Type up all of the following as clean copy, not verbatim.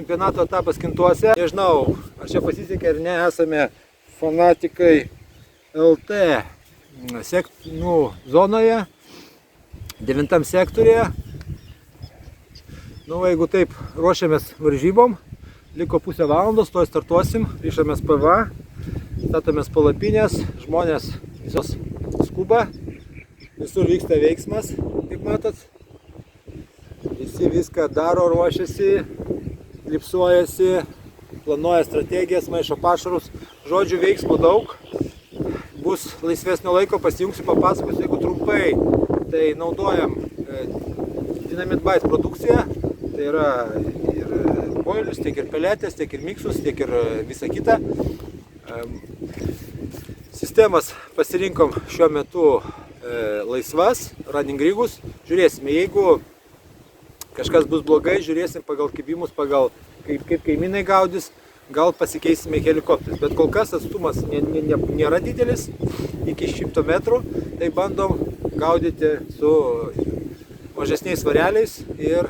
čempionato etapas Kintuose. Nežinau, ar čia pasisekė ar ne, esame fanatikai LT zonoje, 9 sektorėje. Jeigu taip ruošiamės varžybom, liko pusę valandos, toj startuosim, ryšamės PVA, statomės palapinės, žmonės visos skuba, visur vyksta veiksmas, kaip matot. Visi viską daro, ruošiasi, lipsuojasi, planuoja strategijas, maišo pašarus, žodžių veiksmo daug. Bus laisvesnio laiko, pasijungsiu, papasakosiu, jeigu trumpai. Tai naudojam Dynamit Bytes produkciją, tai yra ir boilius, tiek ir peletės, tiek ir miksus, tiek ir visa kita. Sistemas pasirinkom šiuo metu laisvas, running rigus. Žiūrėsime, jeigu kažkas bus blogai, žiūrėsim pagal kibimus, pagal kaip kaimynai gaudys, gal pasikeisime helikopterius. Bet kol kas atstumas nėra didelis, iki 100 metrų, tai bandom gaudyti su mažesniais svareliais ir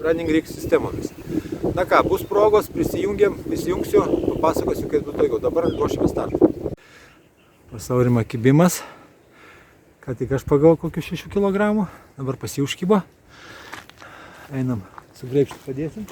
running rig sistemomis. Na ką, bus progos, prisijungsiu, papasakosiu, kaip bus daugiau. Dabar ruošiame startą. Pasaurima kibimas, ką tik aš pagavau kokius 6 kg, dabar pasiužkybo. Einam, su greipštu padėsim.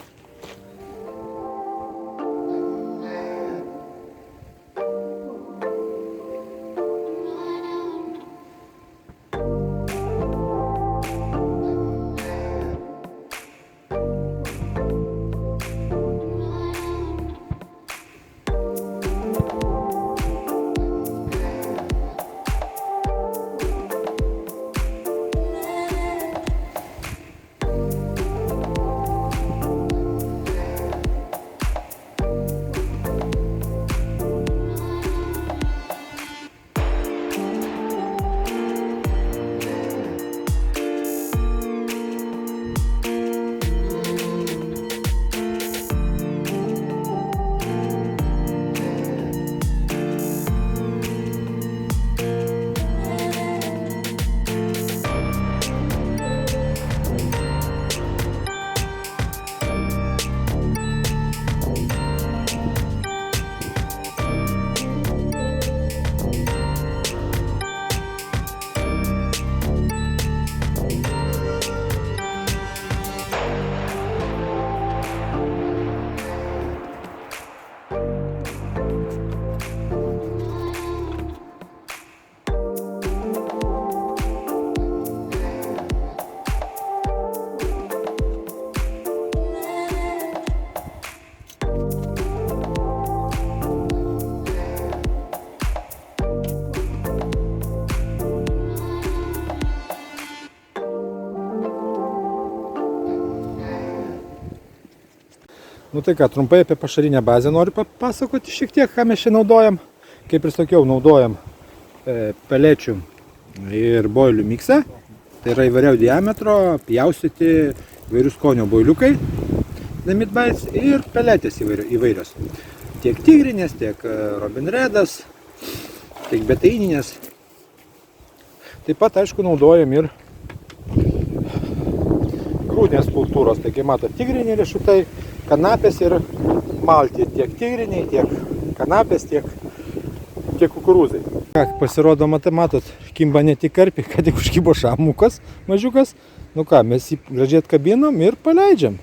Tai ką, trumpai apie pašarinę bazę noriu papasakoti šiek tiek, ką mes čia naudojam. Kaip ir sakiau, naudojam pelečių ir boilių miksą. Tai yra įvairiau diametro, pjaustyti įvairių skonio boiliukai, Dynamit Bytes, ir peletės įvairios. Tiek tigrinės, tiek Robin Redas, tiek betaininės. Taip pat, aišku, naudojam ir grūdinės kultūros. Taigi, matot, tigriniai riešutai, kanapės ir malti. Tiek tigriniai, tiek kanapės, tiek kukurūzai. Pasirodo, matot, kimba ne tik karpiai, kad tik užkibo šamukas mažiukas. Mes jį gražiai atkabinam ir paleidžiam.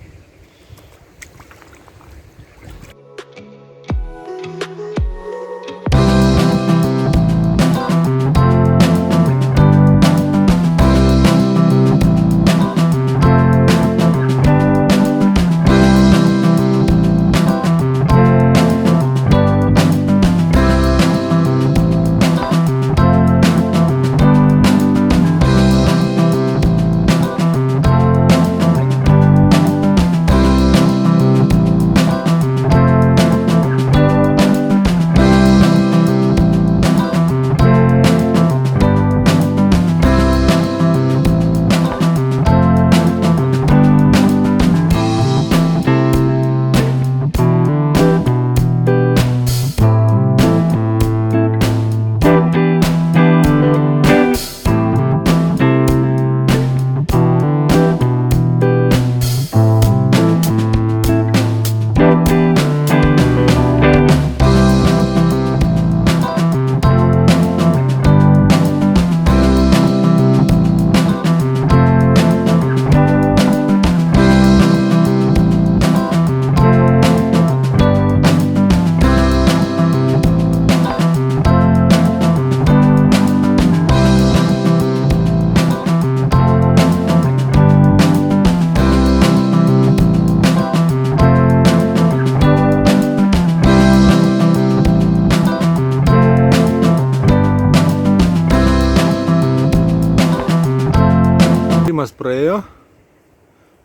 praėjo,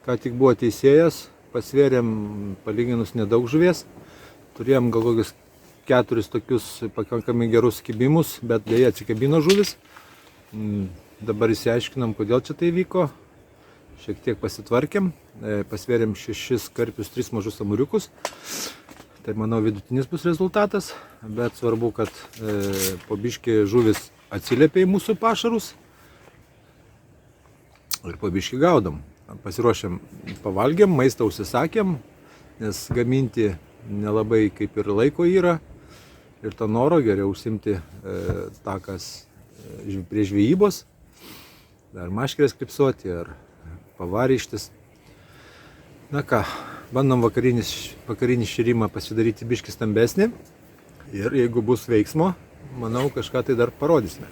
ką tik buvo teisėjas, pasvėrėm palyginus nedaug žuvies, turėjom gal kokius 4 tokius pakankamai gerus kibimus, bet dėja atsikabino žuvis. Dabar įsiaiškinam, kodėl čia tai vyko, šiek tiek pasitvarkėm, pasvėrėm 6 karpius, 3 mažus amuriukus. Tai manau vidutinis bus rezultatas, bet svarbu, kad po biškį žuvis atsiliepia į mūsų pašarus ir po biškį gaudom. Pasiruošėm, pavalgėm, maistą užsisakėm, nes gaminti nelabai kaip ir laiko yra ir to noro geriau užsimti takas prie žvejybos, ar maškerės klipsuoti, ar pavaryštis. Na ką, bandom vakarinį šėrimą pasidaryti biškį stambesnį ir jeigu bus veiksmo, manau, kažką tai dar parodysime.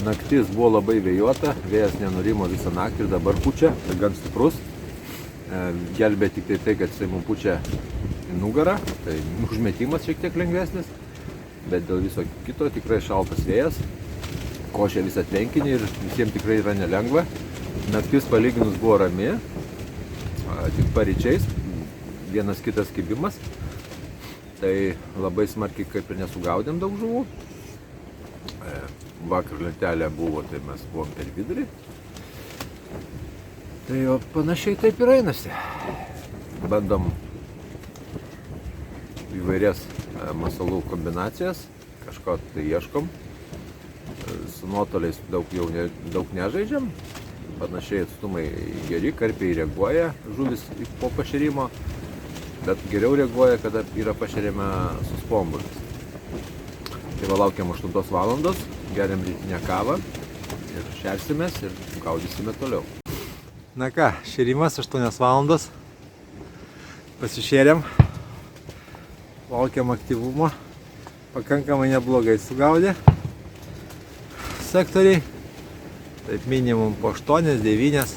Naktis buvo labai vėjuota, vėjas nenurimo visą naktį ir dabar pučia, gan stiprus. Gelbė tik tai, kad jisai mums pučia į nugarą, tai užmetimas šiek tiek lengvesnis, bet dėl viso kito tikrai šaltas vėjas, košia visą tvenkinį ir visiems tikrai yra nelengva. Naktis palyginus buvo rami, tik paryčiais, vienas kitas kibimas, tai labai smarkiai kaip ir nesugaudėm daug žuvų. Vakar lentelė buvo, tai mes buvom per vidurį. Tai jau panašiai taip ir einasi. Bandom įvairias masalų kombinacijas, kažko tai ieškom. Su nuotoliais daug nežaidžiam. Panašiai atstumai geri, karpiai reaguoja žuvis po pašėrimo, bet geriau reaguoja, kada yra pašėrime su spombuliais. Tai va laukiam 8 valandos. Geriam rytinę kavą ir šersimės ir gaudysime toliau. Na ką, šėrimas 8 valandos. Pasišėrėm. Laukiam aktyvumo. Pakankamai neblogai sugaudė sektoriai. Taip minimum po 8, 9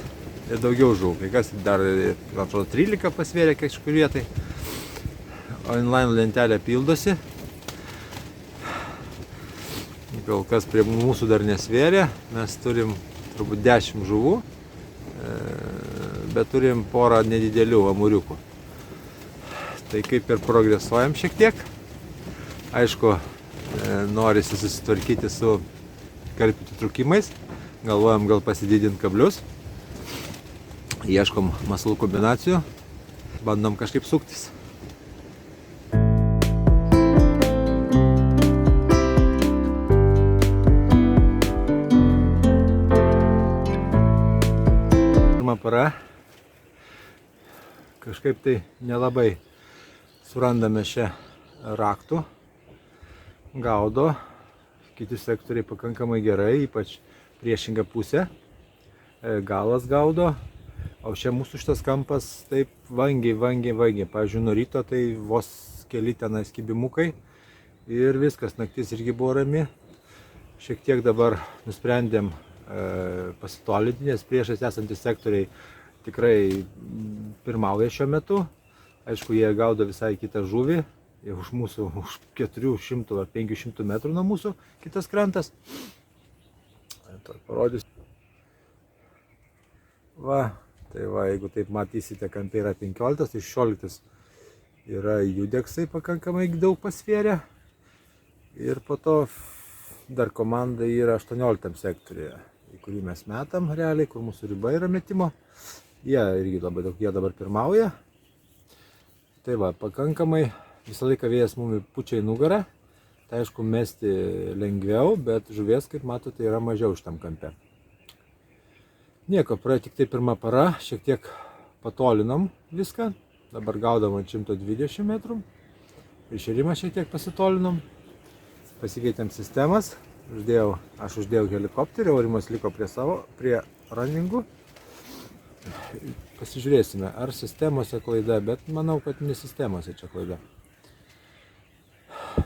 ir daugiau žuvų. Kai kas dar, atrodo, 13 pasvėrė kažkur vietai. O inline lentelė pildosi. Kol kas prie mūsų dar nesvėrė, mes turim turbūt 10 žuvų, bet turim porą nedidelių amuriukų. Tai kaip ir progresuojam šiek tiek. Aišku, norisi susitvarkyti su karpių atitrūkimais, galvojam gal pasididinti kablius, ieškom masalų kombinacijų, bandom kažkaip suktis. Para. Kažkaip tai nelabai surandame čia raktų, gaudo, kiti sektoriai pakankamai gerai, ypač priešinga pusė, galas gaudo, o čia mūsų šitas kampas taip vangiai. Pavyzdžiui, nuo ryto tai vos keli tenais kibimukai ir viskas, naktis irgi buvo rami. Šiek tiek dabar nusprendėm pasitolinti, nes priešais esantys sektoriai tikrai pirmauja šiuo metu. Aišku, jie gaudo visai kitą žuvį, už mūsų, už 400 ar 500 metrų nuo mūsų kitas krantas. Tai parodysiu. Va, tai va, jeigu taip matysite, kampe yra 15, tai 16 yra judeksai pakankamai daug pasvėrę. Ir po to dar komanda yra 18 sektoriuje, į kurį mes metam realiai, kur mūsų riba yra metimo. Jie irgi labai daug, jie dabar pirmauja. Tai va, pakankamai visą laiką vėjas mums pučia į nugarą. Tai aišku, mesti lengviau, bet žuvies, kaip matote, yra mažiau šitam kampe. Nieko, praėjo tik tai pirma para, šiek tiek patolinom viską. Dabar gaudom 120 metrų. Išėrimą šiek tiek pasitolinom. Pasikeitėm sistemas. Aš uždėjau helikopterį, Aurimas liko prie runningų. Pasižiūrėsime, ar sistemose klaida, bet manau, kad ne sistemose čia klaida.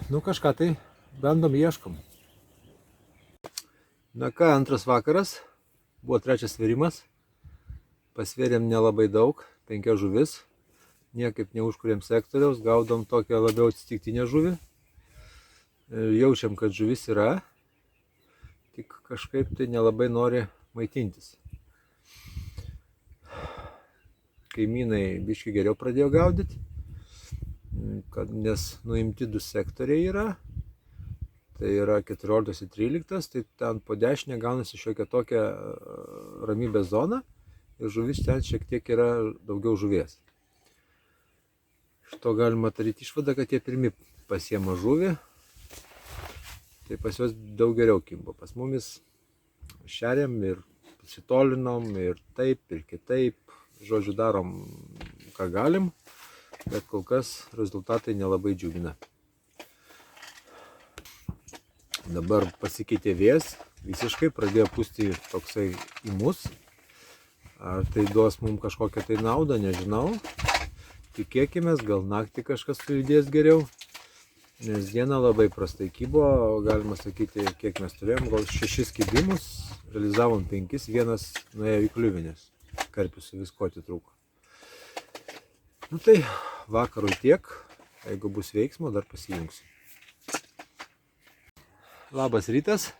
Nu kažką tai bandom, ieškom. Na ką, antras vakaras. Buvo trečias svėrimas. Pasvėrėm nelabai daug, 5 žuvis. Niekaip neužkūrėm sektoriaus, gaudom tokią labiau atsitiktinę žuvį. Jaučiam, kad žuvis yra, tik kažkaip tai nelabai nori maitintis. Kaimynai biškį geriau pradėjo gaudyti, nes nuimti 2 sektoriai yra. Tai yra 14 ir 13, tai ten po dešinę gaunasi šiokia tokia ramybės zona ir žuvis ten šiek tiek yra daugiau žuvies. Iš to galima daryti išvadą, kad jie pirmi pasiema žuvį, tai pas juos daug geriau kimbo. Pas mumis šeriam ir pasitolinom ir taip ir kitaip, žodžiu darom ką galim, bet kol kas rezultatai nelabai džiugina. Dabar pasikeitė vėjas, visiškai pradėjo pūsti toksai į mus. Ar tai duos mums kažkokią tai naudą, nežinau. Tikėkimės, gal naktį kažkas sujudės geriau, nes diena labai prastai kybo, galima sakyti, kiek mes turėjom, gal 6 kibimus, realizavom 5, vienas nuėjo į kliuvinės, karpis su visko atitrūko. Nu tai vakarui tiek, jeigu bus veiksmo, dar pasijungsiu. Labas rytas,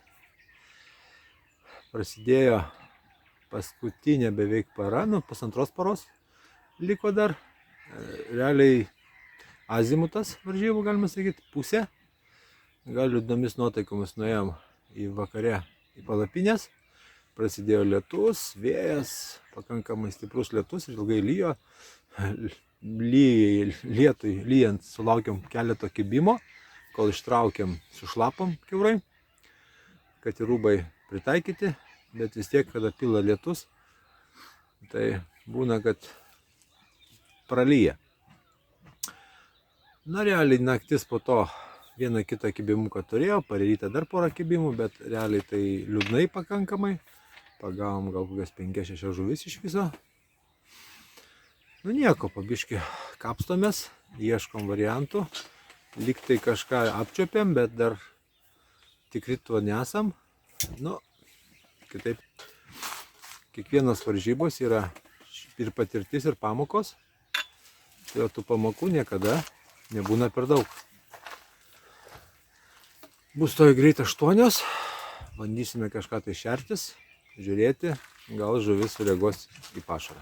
prasidėjo paskutinė beveik para, pusantros paros liko dar, realiai azimutas varžybų, galima sakyti, pusė. Gal liūdnomis nuotaikomis nuėjom į vakare į palapinės, prasidėjo lietus, vėjas, pakankamai stiprus lietus ir ilgai lyjo. Lietui lyjant sulaukėm keleto kibimo, kol ištraukėm, sušlapom kiaurai, kad ir rūbai pritaikyti, bet vis tiek, kada pila lietus, tai būna, kad pralyja. Na, realiai naktis po to vieną kitą kibimuką turėjau, parytą dar porą kibimų, bet realiai tai liūdnai pakankamai. Pagavom gal kokias 5-6 žuvis iš viso. Nu nieko, pabiški kapstomės, ieškom variantų. Lyg tai kažką apčiopėm, bet dar tikri tuo nesam. Nu, kitaip, kiekvienos varžybos yra ir patirtis, ir pamokos. Tai tų pamokų niekada nebūna per daug. Bus toj greit 8, bandysime kažką tai šertis, žiūrėti, gal žuvis sureaguos į pašarą.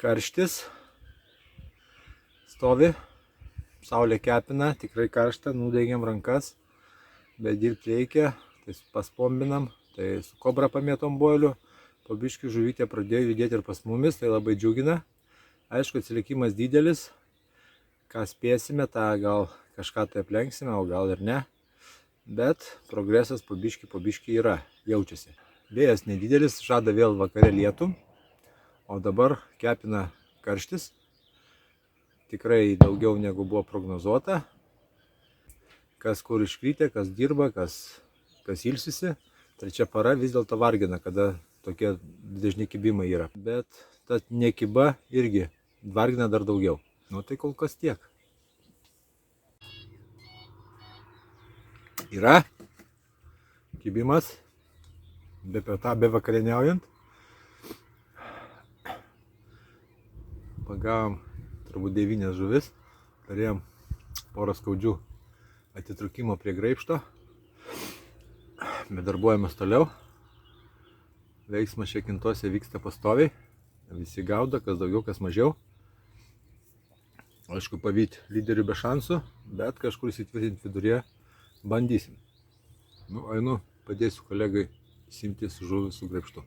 karštis stovi, saulė kepina, tikrai karšta, nudegiam rankas, bet dirbti reikia, tai paspombinam, tai su kobra pamėtom boiliu, po biškį žuvytė pradėjo judėti ir pas mumis, tai labai džiugina. Aišku, atsilikimas didelis, ką spėsime, tą gal kažką tai aplenksime, o gal ir ne, bet progresas po biškį yra, jaučiasi. Vėjas nedidelis, žada vėl vakare lietų, o dabar kepina karštis, tikrai daugiau negu buvo prognozuota. Kas kur iškrytė, kas dirba, kas ilsisi. Trečia para vis dėlto vargina, kada tokie dažni kibimai yra. Bet ta nekiba irgi vargina dar daugiau. Nu tai kol kas tiek. Yra kibimas, be vakarieniaujant. Pagavom turbūt 9 žuvis, turėjom porą skaudžių atitrūkimo prie graibšto, bet darbuojamės toliau. Veiksmas Šekintose vyksta pastoviai, visi gaudo, kas daugiau, kas mažiau. Aišku, pavyti lyderių be šansų, bet kažkur įsitvirtinti viduryje bandysim. Nu, einu, padėsiu kolegai simti su žuvį su graibštu.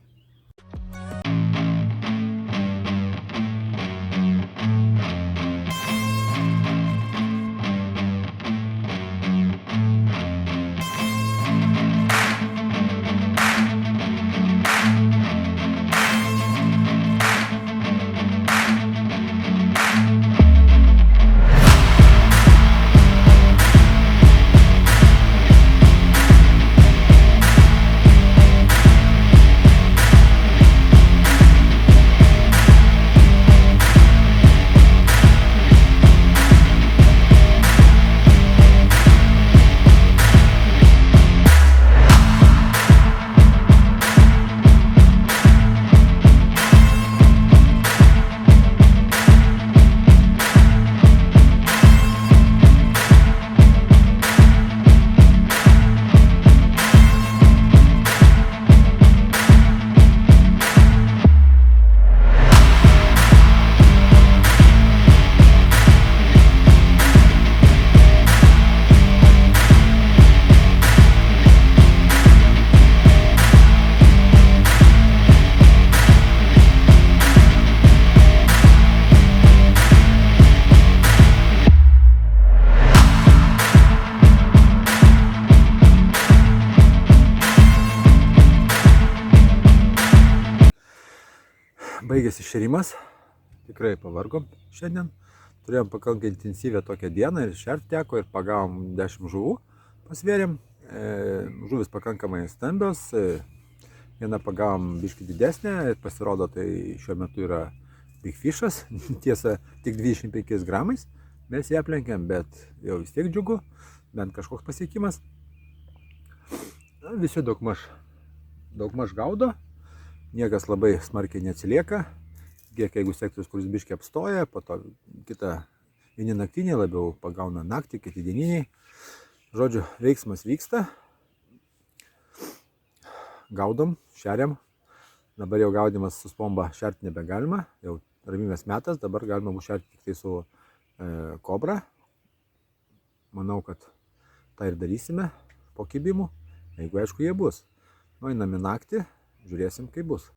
Baigėsi šėrimas, tikrai pavargom šiandien. Turėjom pakankamai intensyvę tokią dieną ir šerti teko ir pagavom 10 žuvų, pasvėrėm. Žuvis pakankamai stambios, vieną pagavom biškį didesnę, pasirodo tai šiuo metu yra big fishas, tiesa tik 25 gramais. Mes ją aplenkėm, bet jau vis tiek džiugu, bent kažkoks pasiekimas. Visi daugmaž gaudo. Niekas labai smarkiai neatsilieka, kiek jeigu sektorius, kuris biškiai apstoja, po to vieni naktiniai labiau pagauna naktį, kiti dieniniai. Žodžiu, veiksmas vyksta, gaudom, šeriam, dabar jau gaudimas su spomba šerti nebegalima, jau ramybės metas, dabar galima bus šerti tik tai su kobra. Manau, kad tą ir darysime po kibimų, jeigu aišku jie bus. Nueinam į naktį. Žiūrėsim, kaip bus.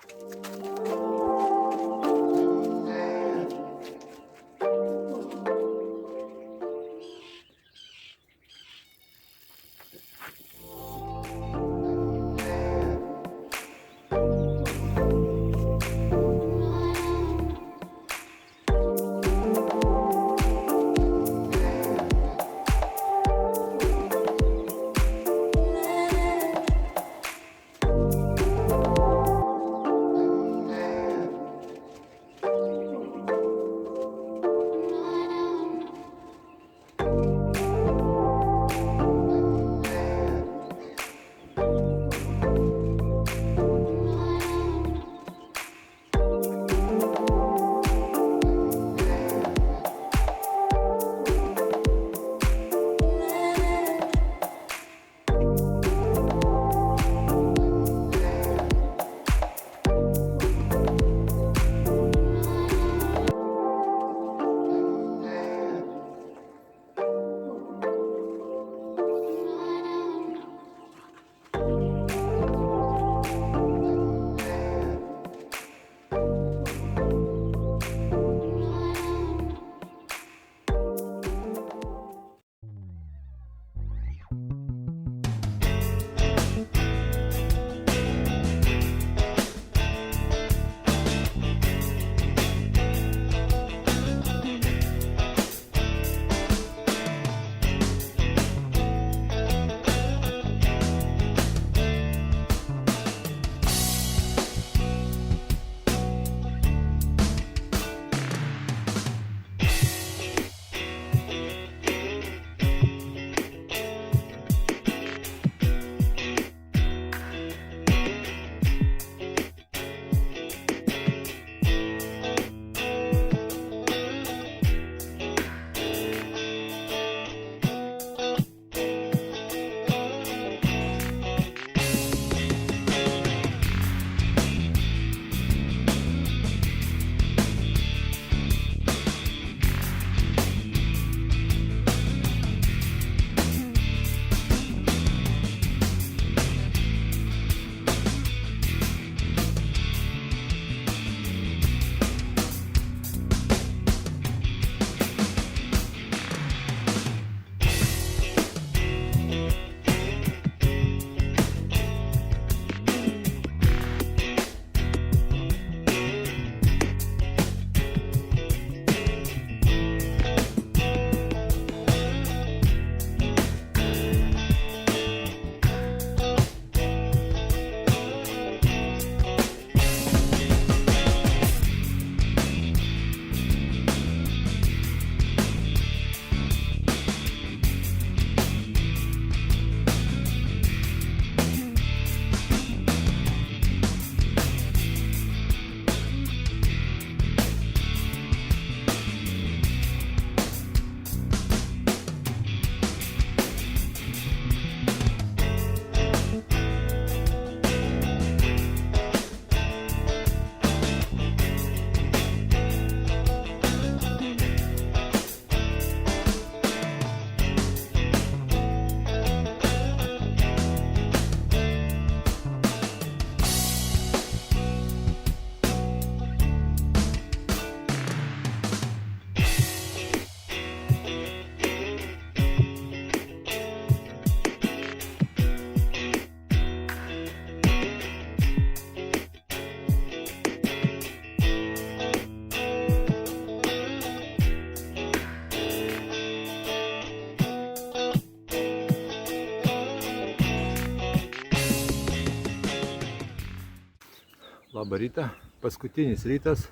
Labą rytą. Paskutinis rytas.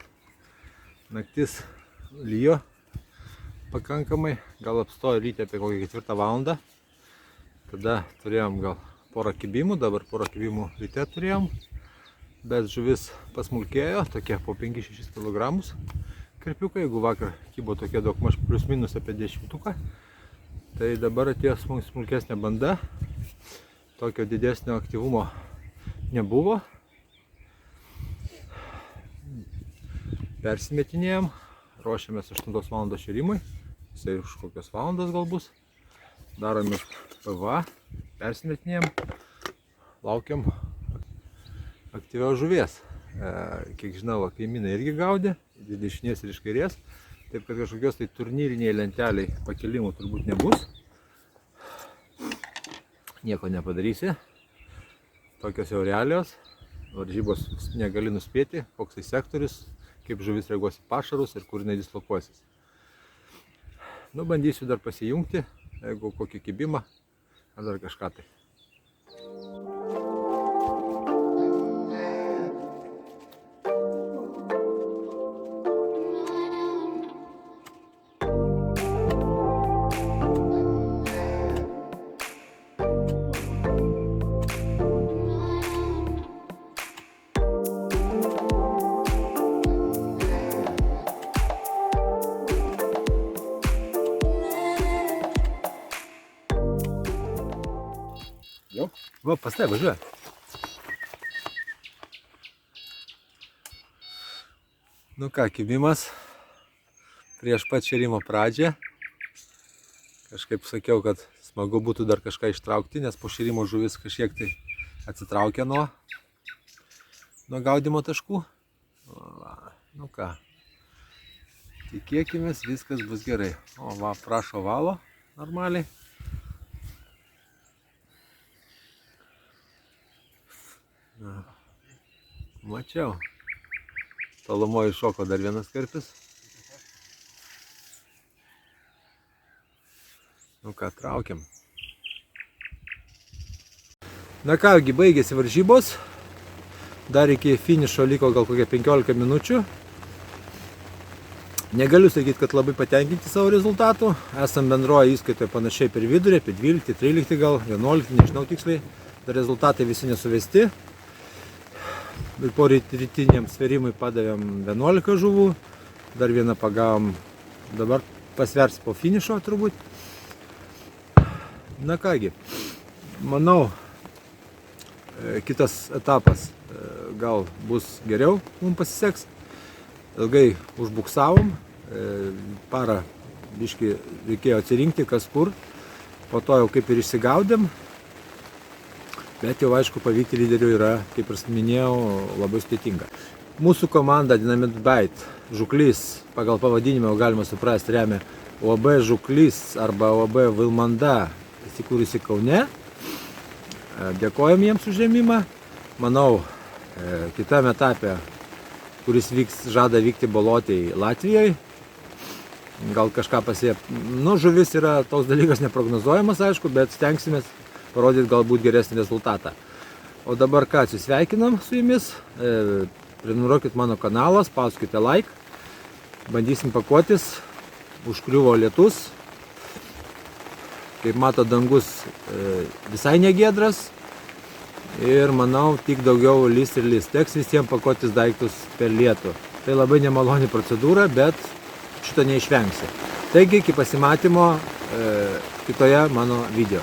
Naktis lyjo pakankamai. Gal apstojo ryte apie kokią 4 valandą. Tada turėjom gal porą kibimų. Dabar porą kibimų ryte turėjom. Bet žuvis pasmulkėjo. Tokie po 5-6 kg karpiukai. Jeigu vakar kibo tokie daugmaž plius minus apie 10. Tai dabar atėjo smulkesnė banda. Tokio didesnio aktyvumo nebuvo. Persimetinėjom, ruošiamės 8 val. Šėrimui, jisai už kokios valandos gal bus. Daromės PVA, persimetinėjom, laukiam aktyvios žuvies. Kiek žinau, kaimynai irgi gaudė, iš dešinės ir iš kairės, taip kad kažkokios tai turnyriniai lenteliai pakelimų turbūt nebus. Nieko nepadarysi, tokios jau realios, varžybos negali nuspėti, koks tai sektorius, kaip žuvis reaguos į pašarus ir kur jinai dislokuosis. Nu, bandysiu dar pasijungti, jeigu kokį kibimą ar dar kažką tai. Va, pas tai važiuoja. Nu ką, kibimas prieš pat šėrimo pradžią. Kažkaip sakiau, kad smagu būtų dar kažką ištraukti, nes po šėrimo žuvis kažkiek tai atsitraukia nuo gaudimo taškų. Nu ką, tikėkimės, viskas bus gerai. O va, prašo valo normaliai. Mačiau. Tolumoje iššoko dar vienas karpis. Nu ką, traukiam. Na kągi, baigėsi varžybos. Dar iki finišo liko gal kokie 15 minučių. Negaliu sakyti, kad labai patenkinti savo rezultatų. Esam bendroje įskaitoje panašiai per vidurį, apie 12, 13 gal, 11, nežinau tiksliai. Dar rezultatai visi nesuvesti. Ir po rytiniam svėrimui padavėm 11 žuvų, dar vieną pagavom, dabar pasvers po finišo turbūt. Na kągi, manau, kitas etapas gal bus geriau, mums pasiseks. Ilgai užbuksavom, parą biškį reikėjo atsirinkti kas kur, po to jau kaip ir išsigaudėm. Bet jau aišku, pavykti lyderių yra, kaip ir minėjau, labai sudėtinga. Mūsų komanda Dynamit Bite Žuklys, pagal pavadinimą jau galima suprasti, remia OAB Žuklys arba OAB Vilmanda, įsikūrusi Kaune. Dėkojam jiems už rėmimą. Manau, kitame etape, kuris žada vykti Bolotėj Latvijoje, gal kažką pasiekti. Nu, žuvis yra toks dalykas neprognozuojamas, aišku, bet stengsimės parodyti galbūt geresnį rezultatą. O dabar ką, atsisveikinam su jumis, prenumeruokit mano kanalą, spauskite like, bandysim pakuotis, užkliuvo lietus, kaip mato dangus visai negiedras ir manau tik daugiau lys ir lys, teks visiems pakuotis daiktus per lietų. Tai labai nemaloni procedūra, bet šito neišvengsi. Taigi iki pasimatymo kitoje mano video.